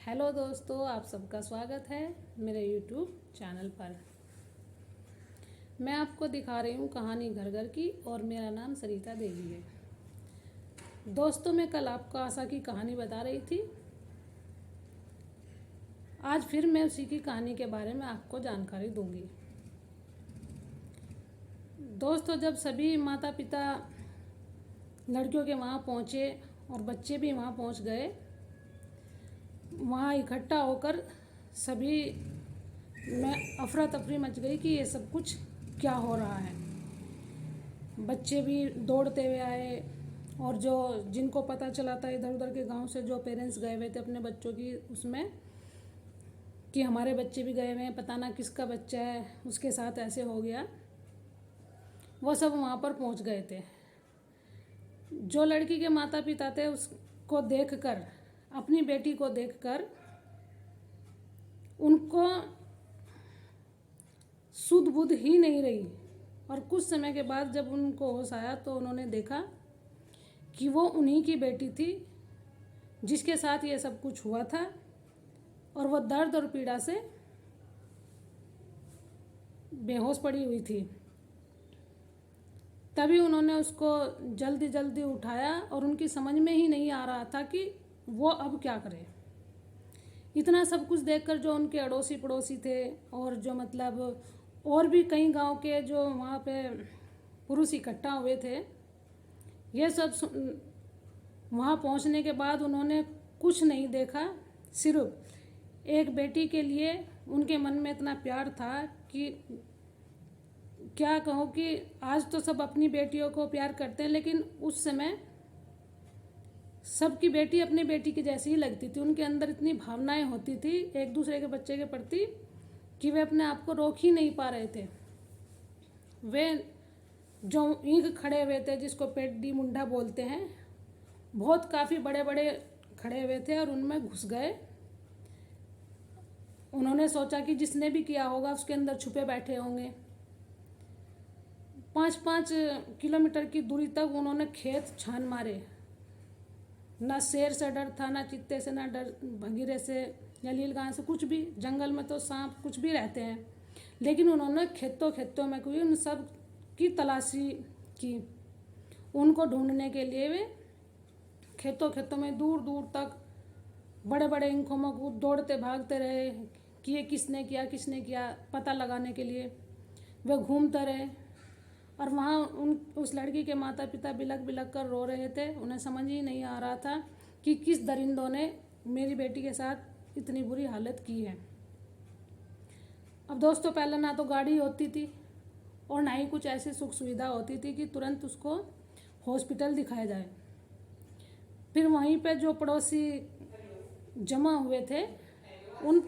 Hello दोस्तों, आप सबका स्वागत है मेरे यूट्यूब चैनल पर। मैं आपको दिखा रही हूँ कहानी घर घर की और मेरा नाम सरिता देवी है। दोस्तों, मैं कल आपको आशा की कहानी बता रही थी। आज फिर मैं उसी की कहानी के बारे में आपको जानकारी दूंगी। दोस्तों, जब सभी माता पिता लड़कियों के वहाँ पहुँचे और बच्चे भी वहाँ पहुँच गए, वहाँ इकट्ठा होकर सभी में अफरा तफरी मच गई कि ये सब कुछ क्या हो रहा है। बच्चे भी दौड़ते हुए आए और जो जिनको पता चला था इधर उधर के गांव से, जो पेरेंट्स गए हुए थे अपने बच्चों की उसमें कि हमारे बच्चे भी गए हुए हैं, पता ना किसका बच्चा है, उसके साथ ऐसे हो गया, वो सब वहाँ पर पहुँच गए थे। जो लड़की के माता पिता थे उसको देखकर, अपनी बेटी को देखकर उनको सुध बुध ही नहीं रही। और कुछ समय के बाद जब उनको होश आया तो उन्होंने देखा कि वो उन्हीं की बेटी थी जिसके साथ ये सब कुछ हुआ था, और वो दर्द और पीड़ा से बेहोश पड़ी हुई थी। तभी उन्होंने उसको जल्दी जल्दी उठाया और उनकी समझ में ही नहीं आ रहा था कि वो अब क्या करे। इतना सब कुछ देखकर जो उनके अड़ोसी पड़ोसी थे और जो मतलब और भी कई गांव के जो वहाँ पे पुरुष इकट्ठा हुए थे, ये सब वहाँ पहुँचने के बाद उन्होंने कुछ नहीं देखा। सिर्फ एक बेटी के लिए उनके मन में इतना प्यार था कि क्या कहूँ कि आज तो सब अपनी बेटियों को प्यार करते हैं, लेकिन उस समय सबकी बेटी अपनी बेटी की जैसी ही लगती थी। उनके अंदर इतनी भावनाएं होती थी एक दूसरे के बच्चे के प्रति कि वे अपने आप को रोक ही नहीं पा रहे थे। वे जो ईंट खड़े हुए थे, जिसको पेट दी मुंडा बोलते हैं, बहुत काफ़ी बड़े बड़े खड़े हुए थे और उनमें घुस गए। उन्होंने सोचा कि जिसने भी किया होगा उसके अंदर छुपे बैठे होंगे। 5-5 किलोमीटर की दूरी तक उन्होंने खेत छान मारे। ना शेर से डर था, ना चित्ते से, ना डर भगीरे से या नीलगाय से, कुछ भी। जंगल में तो सांप कुछ भी रहते हैं, लेकिन उन्होंने खेतों खेतों में कोई उन सब की तलाशी की। उनको ढूंढने के लिए वे खेतों खेतों में दूर दूर तक बड़े बड़े इंखों में दौड़ते भागते रहे कि ये किसने किया पता लगाने के लिए वे घूमते रहे। और वहाँ उस लड़की के माता पिता बिलक बिलक कर रो रहे थे। उन्हें समझ ही नहीं आ रहा था कि किस दरिंदों ने मेरी बेटी के साथ इतनी बुरी हालत की है। अब दोस्तों, पहले ना तो गाड़ी होती थी और ना ही कुछ ऐसी सुख सुविधा होती थी कि तुरंत उसको हॉस्पिटल दिखाया जाए। फिर वहीं पे जो पड़ोसी जमा हुए थे, उन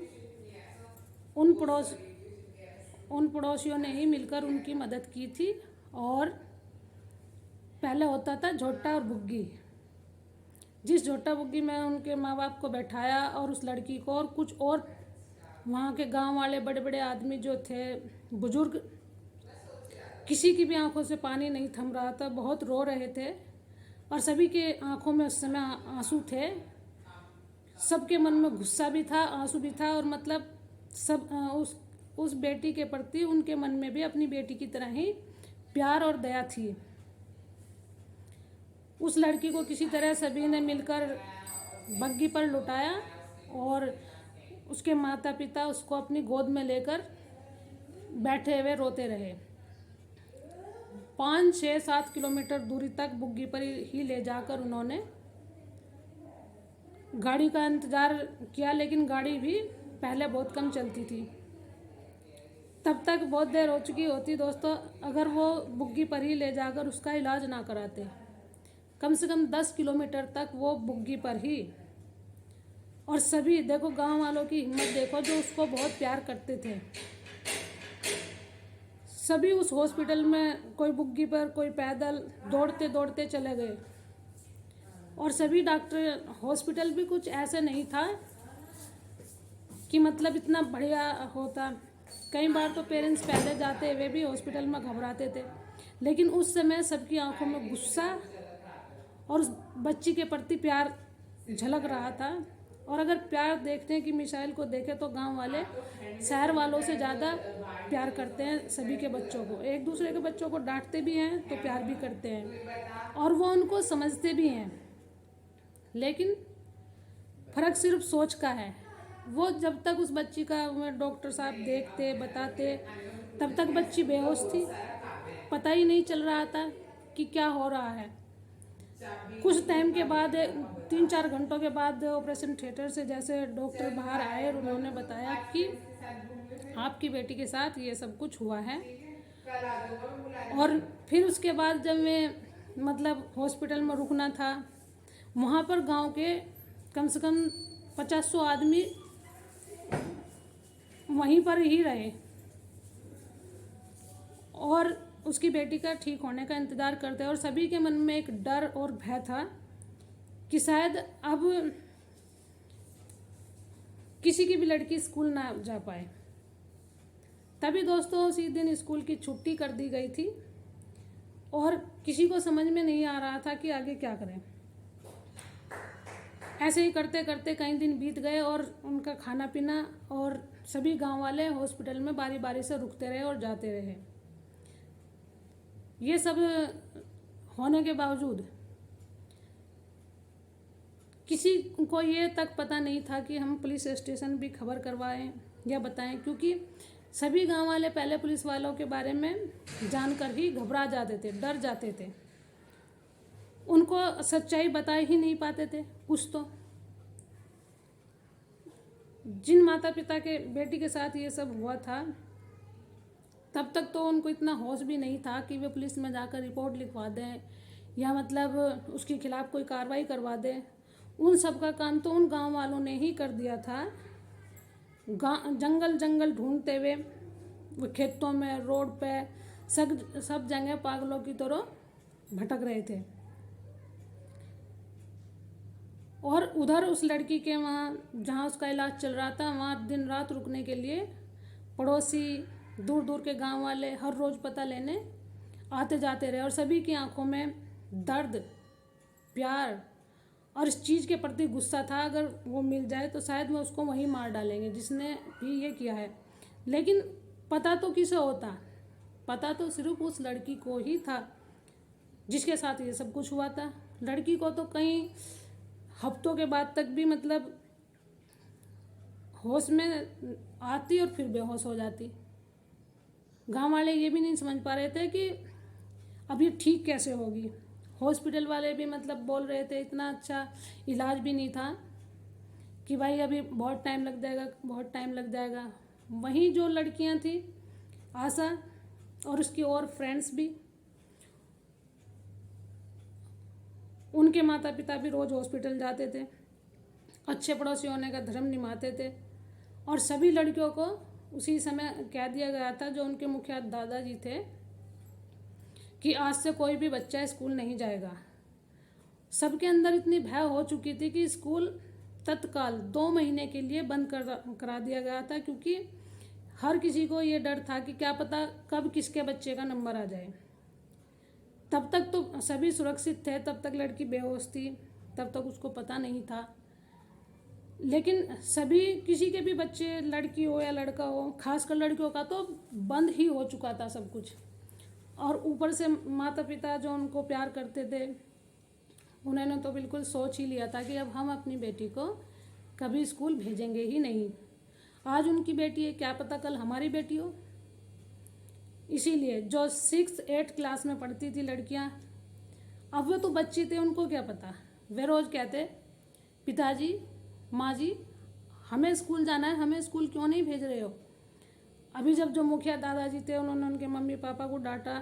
उन पड़ोसियों ने ही मिलकर उनकी मदद की थी। और पहले होता था झोटा और बुग्गी। जिस झोटा बुग्गी में उनके माँ बाप को बैठाया और उस लड़की को और कुछ और वहाँ के गांव वाले बड़े बड़े आदमी जो थे, बुजुर्ग, किसी की भी आंखों से पानी नहीं थम रहा था, बहुत रो रहे थे और सभी के आंखों में उस समय आंसू थे। सबके मन में गुस्सा भी था, आंसू भी था, और मतलब सब उस बेटी के प्रति उनके मन में भी अपनी बेटी की तरह ही प्यार और दया थी। उस लड़की को किसी तरह सभी ने मिलकर बग्गी पर लुटाया और उसके माता पिता उसको अपनी गोद में लेकर बैठे हुए रोते रहे। 5-6-7 किलोमीटर दूरी तक बुग्गी पर ही ले जाकर उन्होंने गाड़ी का इंतज़ार किया, लेकिन गाड़ी भी पहले बहुत कम चलती थी। तब तक बहुत देर हो चुकी होती दोस्तों, अगर वो बुग्गी पर ही ले जाकर उसका इलाज ना कराते। कम से कम 10 किलोमीटर तक वो बुग्गी पर ही। और सभी देखो, गांव वालों की हिम्मत देखो, जो उसको बहुत प्यार करते थे। सभी उस हॉस्पिटल में, कोई बुग्गी पर, कोई पैदल, दौड़ते दौड़ते चले गए। और सभी डॉक्टर, हॉस्पिटल भी कुछ ऐसे नहीं था कि मतलब इतना बढ़िया होता। कई बार तो पेरेंट्स पहले जाते वे भी हॉस्पिटल में घबराते थे, लेकिन उस समय सबकी आंखों में गुस्सा और उस बच्ची के प्रति प्यार झलक रहा था और अगर प्यार देखते हैं कि मिसाइल को देखे तो गांव वाले शहर वालों से ज़्यादा प्यार करते हैं सभी के बच्चों को, एक दूसरे के बच्चों को डांटते भी हैं तो प्यार भी करते हैं और वो उनको समझते भी हैं। लेकिन फ़र्क सिर्फ सोच का है। वो जब तक उस बच्ची का डॉक्टर साहब देखते बताते तब तक बच्ची बेहोश थी, पता ही नहीं चल रहा था कि क्या हो रहा है। कुछ टाइम के बाद 3-4 घंटों के बाद ऑपरेशन थिएटर से जैसे डॉक्टर बाहर आए और उन्होंने बताया कि आपकी बेटी के साथ ये सब कुछ हुआ है। और फिर उसके बाद जब मैं मतलब हॉस्पिटल में रुकना था, वहाँ पर गांव के कम से कम 50-100 आदमी वहीं पर ही रहे और उसकी बेटी का ठीक होने का इंतज़ार करते, और सभी के मन में एक डर और भय था कि शायद अब किसी की भी लड़की स्कूल ना जा पाए। तभी दोस्तों उसी दिन स्कूल की छुट्टी कर दी गई थी और किसी को समझ में नहीं आ रहा था कि आगे क्या करें। ऐसे ही करते करते कई दिन बीत गए और उनका खाना पीना और सभी गांव वाले हॉस्पिटल में बारी बारी से रुकते रहे और जाते रहे। ये सब होने के बावजूद किसी को ये तक पता नहीं था कि हम पुलिस स्टेशन भी खबर करवाएं या बताएं, क्योंकि सभी गांव वाले पहले पुलिस वालों के बारे में जानकर ही घबरा जाते थे, डर जाते थे। उनको सच्चाई बता ही नहीं पाते थे कुछ तो। जिन माता पिता के बेटी के साथ ये सब हुआ था तब तक तो उनको इतना होश भी नहीं था कि वे पुलिस में जाकर रिपोर्ट लिखवा दें या मतलब उसके खिलाफ कोई कार्रवाई करवा दें। उन सब का काम तो उन गांव वालों ने ही कर दिया था। जंगल जंगल ढूंढते हुए वो खेतों में, रोड पे, सब जगह पागलों की तरह भटक रहे थे। और उधर उस लड़की के वहाँ जहाँ उसका इलाज चल रहा था वहाँ दिन रात रुकने के लिए पड़ोसी, दूर दूर के गांव वाले हर रोज़ पता लेने आते जाते रहे। और सभी की आंखों में दर्द, प्यार और इस चीज़ के प्रति गुस्सा था, अगर वो मिल जाए तो शायद वो उसको वहीं मार डालेंगे जिसने भी ये किया है। लेकिन पता तो किसे होता, पता तो सिर्फ उस लड़की को ही था जिसके साथ ये सब कुछ हुआ था। लड़की को तो कई हफ्तों के बाद तक भी मतलब होश में आती और फिर बेहोश हो जाती। गांव वाले ये भी नहीं समझ पा रहे थे कि अब ये ठीक कैसे होगी। हॉस्पिटल वाले भी मतलब बोल रहे थे इतना अच्छा इलाज भी नहीं था कि भाई अभी बहुत टाइम लग जाएगा, बहुत टाइम लग जाएगा। वहीं जो लड़कियां थी आशा और उसकी और फ्रेंड्स भी, उनके माता पिता भी रोज़ हॉस्पिटल जाते थे, अच्छे पड़ोसी होने का धर्म निभाते थे। और सभी लड़कियों को उसी समय कह दिया गया था, जो उनके मुखिया दादाजी थे, कि आज से कोई भी बच्चा स्कूल नहीं जाएगा। सबके अंदर इतनी भय हो चुकी थी कि स्कूल तत्काल 2 महीने के लिए बंद करा दिया गया था, क्योंकि हर किसी को ये डर था कि क्या पता कब किसके बच्चे का नंबर आ जाए। तब तक तो सभी सुरक्षित थे, तब तक लड़की बेहोश थी, तब तक उसको पता नहीं था। लेकिन सभी किसी के भी बच्चे, लड़की हो या लड़का हो, खासकर लड़कियों का तो बंद ही हो चुका था सब कुछ। और ऊपर से माता पिता जो उनको प्यार करते थे उन्होंने तो बिल्कुल सोच ही लिया था कि अब हम अपनी बेटी को कभी स्कूल भेजेंगे ही नहीं। आज उनकी बेटी है, क्या पता कल हमारी बेटी हो। इसीलिए जो 6-8 क्लास में पढ़ती थी लड़कियां, अब वो तो बच्चे थे, उनको क्या पता। वे रोज़ कहते, पिताजी, माँ जी, हमें स्कूल जाना है, हमें स्कूल क्यों नहीं भेज रहे हो। अभी जब जो मुखिया दादाजी थे उन्होंने उनके मम्मी पापा को डांटा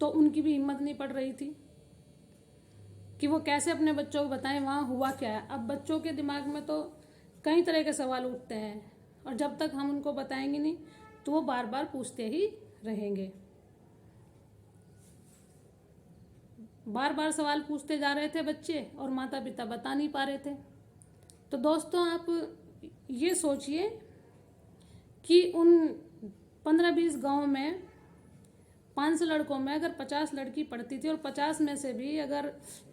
तो उनकी भी हिम्मत नहीं पड़ रही थी कि वो कैसे अपने बच्चों को बताएं वहाँ हुआ क्या है। अब बच्चों के दिमाग में तो कई तरह के सवाल उठते हैं और जब तक हम उनको बताएंगे नहीं तो वो बार बार पूछते ही रहेंगे। बार बार सवाल पूछते जा रहे थे बच्चे और माता पिता बता नहीं पा रहे थे। तो दोस्तों आप ये सोचिए कि उन 15-20 गाँव में 500 लड़कों में अगर 50 लड़की पढ़ती थी और 50 में से भी अगर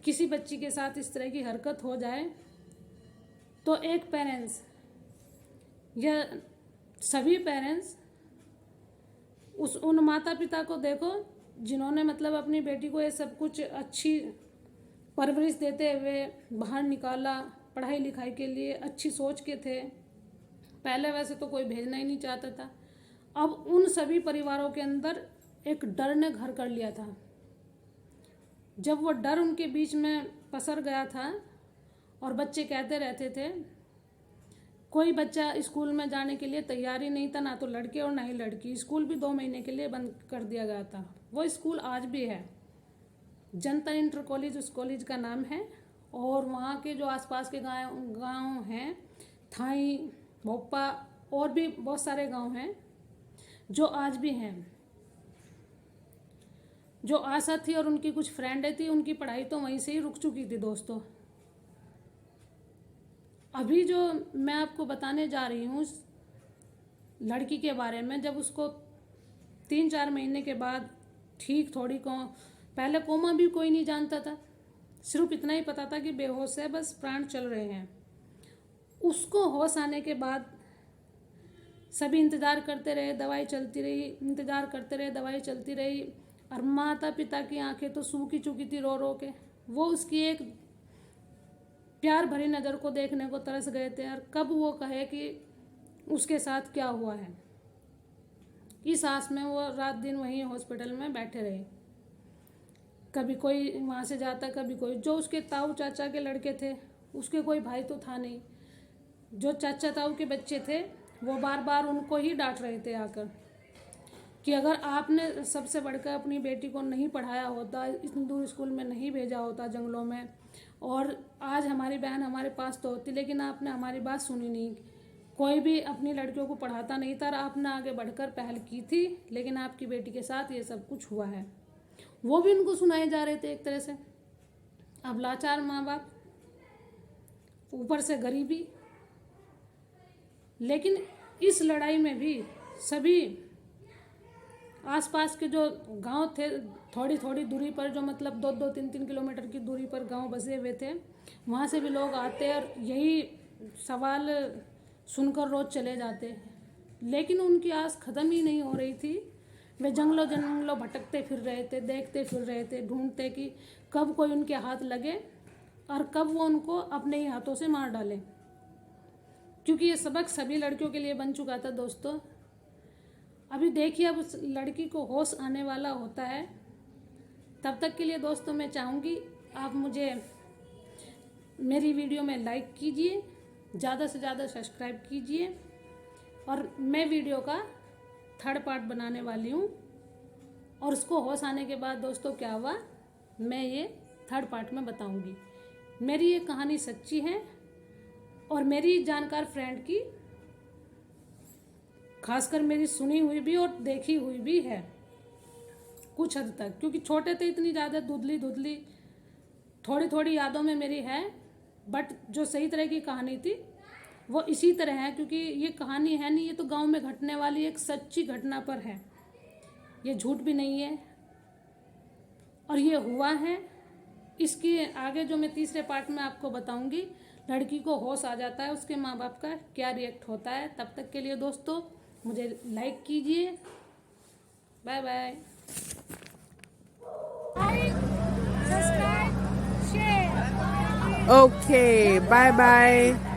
किसी बच्ची के साथ इस तरह की हरकत हो जाए तो एक पेरेंट्स या सभी पेरेंट्स उन माता पिता को देखो जिन्होंने मतलब अपनी बेटी को ये सब कुछ अच्छी परवरिश देते हुए बाहर निकाला, पढ़ाई लिखाई के लिए अच्छी सोच के थे। पहले वैसे तो कोई भेजना ही नहीं चाहता था। अब उन सभी परिवारों के अंदर एक डर ने घर कर लिया था। जब वो डर उनके बीच में पसर गया था और बच्चे कहते रहते थे, कोई बच्चा स्कूल में जाने के लिए तैयार ही नहीं था, ना तो लड़के और ना ही लड़की। स्कूल भी 2 महीने के लिए बंद कर दिया गया था। वो स्कूल आज भी है, जनता इंटर कॉलेज उस कॉलेज का नाम है। और वहाँ के जो आसपास के गांव हैं, थाई, भोपा और भी बहुत सारे गांव हैं जो आज भी हैं। जो आशा थी और उनकी कुछ फ्रेंडें थी, उनकी पढ़ाई तो वहीं से ही रुक चुकी थी दोस्तों। अभी जो मैं आपको बताने जा रही हूँ लड़की के बारे में, जब उसको 3-4 महीने के बाद ठीक थोड़ी पहले कोमा भी कोई नहीं जानता था, सिर्फ इतना ही पता था कि बेहोश है, बस प्राण चल रहे हैं। उसको होश आने के बाद सभी इंतज़ार करते रहे, दवाई चलती रही, इंतज़ार करते रहे, दवाई चलती रही। और माता पिता की आंखें तो सूखी चुकी थी रो रो के। वो उसकी एक प्यार भरी नज़र को देखने को तरस गए थे। और कब वो कहे कि उसके साथ क्या हुआ है। इस आस में वो रात दिन वहीं हॉस्पिटल में बैठे रहे। कभी कोई वहाँ से जाता, कभी कोई। जो उसके ताऊ चाचा के लड़के थे, उसके कोई भाई तो था नहीं। जो चाचा ताऊ के बच्चे थे वो बार बार उनको ही डांट रहे थे आकर कि अगर आपने सबसे बढ़कर अपनी बेटी को नहीं पढ़ाया होता, इतनी दूर स्कूल में नहीं भेजा होता जंगलों में, और आज हमारी बहन हमारे पास तो होती, लेकिन आपने हमारी बात सुनी नहीं। कोई भी अपनी लड़कियों को पढ़ाता नहीं था। आपने आगे बढ़कर पहल की थी, लेकिन आपकी बेटी के साथ ये सब कुछ हुआ है। वो भी उनको सुनाए जा रहे थे एक तरह से। अब लाचार माँ बाप, ऊपर से गरीबी। लेकिन इस लड़ाई में भी सभी आसपास के जो गांव थे, थोड़ी थोड़ी दूरी पर, जो मतलब 2-2, 3-3 किलोमीटर की दूरी पर गांव बसे हुए थे, वहाँ से भी लोग आते और यही सवाल सुनकर रोज चले जाते। लेकिन उनकी आस ख़त्म ही नहीं हो रही थी। वे जंगलों जंगलों भटकते फिर रहे थे, देखते फिर रहे थे, ढूंढते कि कब कोई उनके हाथ लगे और कब वो उनको अपने ही हाथों से मार डालें। क्योंकि ये सबक सभी लड़कियों के लिए बन चुका था दोस्तों। अभी देखिए, अब उस लड़की को होश आने वाला होता है। तब तक के लिए दोस्तों मैं चाहूँगी आप मुझे मेरी वीडियो में लाइक कीजिए, ज़्यादा से ज़्यादा सब्सक्राइब कीजिए। और मैं वीडियो का 3rd पार्ट बनाने वाली हूँ। और उसको होश आने के बाद दोस्तों क्या हुआ, मैं ये 3rd पार्ट में बताऊँगी। मेरी ये कहानी सच्ची है और मेरी जानकार फ्रेंड की, खासकर मेरी सुनी हुई भी और देखी हुई भी है कुछ हद तक। क्योंकि छोटे थे, इतनी ज़्यादा धुंधली धुंधली थोड़ी थोड़ी यादों में मेरी है, बट जो सही तरह की कहानी थी वो इसी तरह है। क्योंकि ये कहानी है नहीं, ये तो गांव में घटने वाली एक सच्ची घटना पर है, ये झूठ भी नहीं है और ये हुआ है। इसके आगे जो मैं 3रे पार्ट में आपको बताऊंगी, लड़की को होश आ जाता है, उसके माँ बाप का क्या रिएक्ट होता है। तब तक के लिए दोस्तों मुझे लाइक कीजिए। Bye bye. Okay, bye bye.